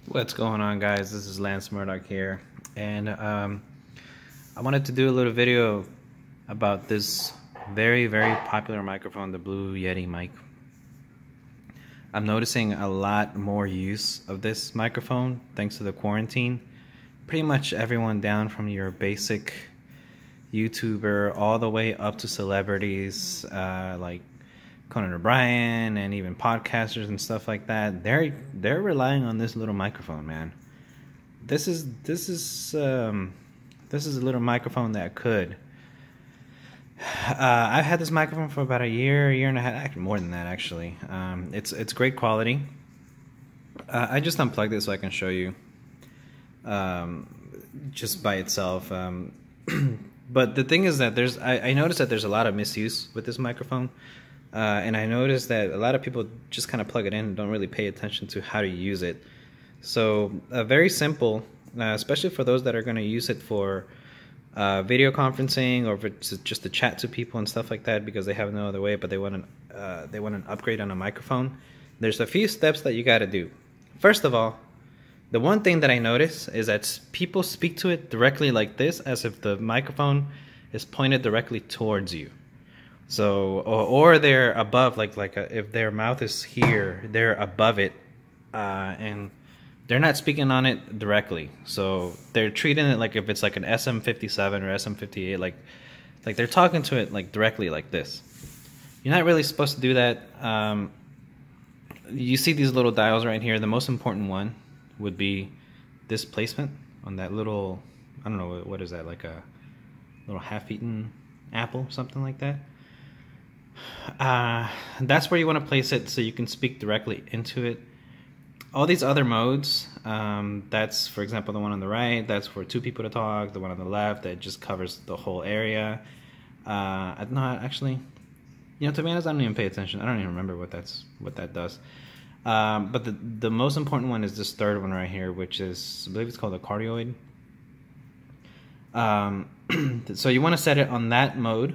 What's going on, guys? This is Lance Murdoch here, and I wanted to do a little video about this very popular microphone, the Blue Yeti mic. I'm noticing a lot more use of this microphone thanks to the quarantine. Pretty much everyone, down from your basic YouTuber all the way up to celebrities like Conan O'Brien and even podcasters and stuff like that, they're relying on this little microphone, man. This is a little microphone that could. I've had this microphone for about a year and a half, actually more than that actually. It's great quality. I just unplugged it so I can show you just by itself. But the thing is that I noticed that there's a lot of misuse with this microphone. And I noticed that a lot of people just kind of plug it in and don't really pay attention to how to use it. So very simple, especially for those that are going to use it for video conferencing or for just to chat to people and stuff like that, because they have no other way, but they want an upgrade on a microphone. There's a few steps that you got to do. First of all, the one thing that I notice is that people speak to it directly like this, as if the microphone is pointed directly towards you. So, or they're above, if their mouth is here, they're above it, and they're not speaking on it directly. So they're treating it like if it's like an SM57 or SM58, like they're talking to it like directly like this. You're not really supposed to do that. You see these little dials right here. The most important one would be this placement on that little, I don't know, what is that, like a little half-eaten apple, something like that. That's where you want to place it so you can speak directly into it. All these other modes, that's, for example, the one on the right, that's for two people to talk. The one on the left, that just covers the whole area. No, actually, you know, to be honest, I don't even pay attention. I don't even remember what that does. But the most important one is this third one right here, which is, I believe it's called a cardioid. So you want to set it on that mode.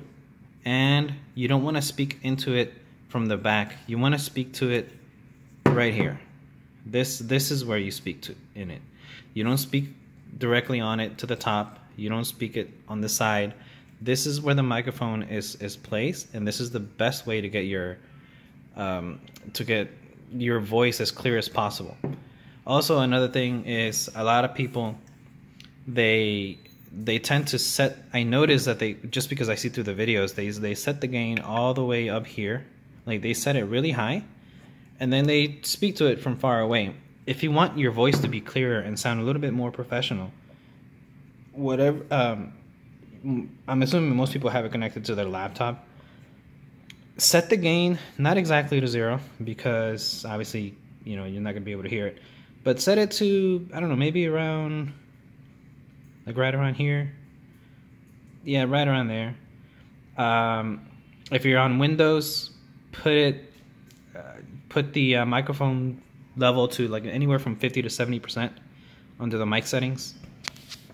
And you don't want to speak into it from the back. You want to speak to it right here. This is where you speak to in it. You don't speak directly on it to the top. You don't speak it on the side. This is where the microphone is placed, and this is the best way to get your voice as clear as possible. Also, another thing is, a lot of people, they tend to set, I notice that just because I see through the videos, they set the gain all the way up here. Like, they set it really high, and then they speak to it from far away. If you want your voice to be clearer and sound a little bit more professional, whatever, I'm assuming most people have it connected to their laptop. Set the gain, not exactly to 0, because obviously, you know, you're not going to be able to hear it. But set it to, I don't know, maybe around, like right around here. Yeah, right around there. If you're on Windows, put the microphone level to like anywhere from 50 to 70% under the mic settings.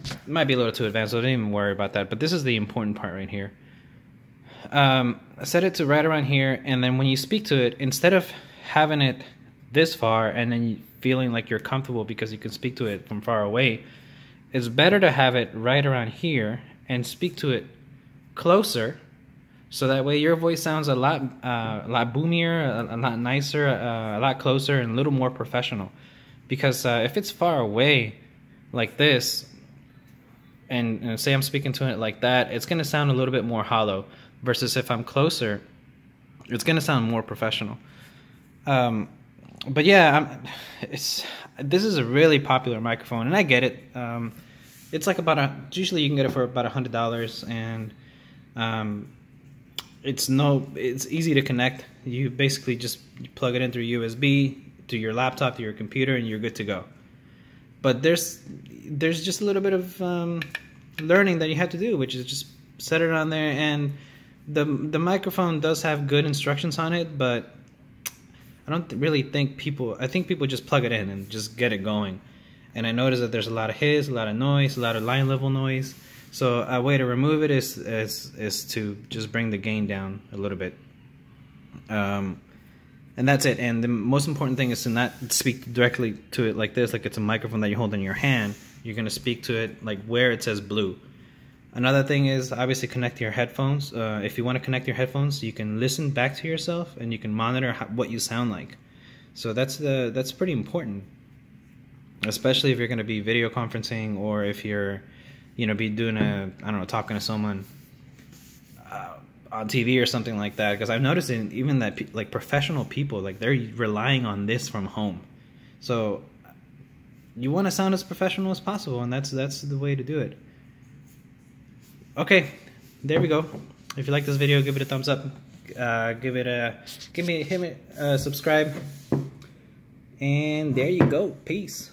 It might be a little too advanced, so don't even worry about that. But this is the important part right here. Set it to right around here, and then when you speak to it, instead of having it this far and then feeling like you're comfortable because you can speak to it from far away, it's better to have it right around here and speak to it closer, so that way your voice sounds a lot boomier, a lot nicer, a lot closer, and a little more professional. Because if it's far away like this, and say I'm speaking to it like that, it's going to sound a little bit more hollow, versus if I'm closer, it's going to sound more professional. But yeah, this is a really popular microphone, and I get it. It's like usually you can get it for about $100, and it's easy to connect. You basically just plug it in through USB to your laptop, to your computer, and you're good to go. But there's just a little bit of learning that you have to do, which is just set it on there. And the microphone does have good instructions on it, but I don't really think I think people just plug it in and just get it going. And I notice that there's a lot of hiss, a lot of noise, a lot of line level noise. So a way to remove it is to just bring the gain down a little bit. And that's it. And the most important thing is to not speak directly to it like this, like it's a microphone that you hold in your hand. You're going to speak to it like where it says blue. Another thing is obviously connect your headphones. If you want to connect your headphones, you can listen back to yourself and you can monitor what you sound like. So that's pretty important, especially if you're going to be video conferencing, or if you're, be doing talking to someone on TV or something like that. Because I've noticed even that like professional people, like they're relying on this from home. So you want to sound as professional as possible, and that's the way to do it. Okay, there we go. If you like this video, give it a thumbs up. Hit me subscribe. And there you go. Peace.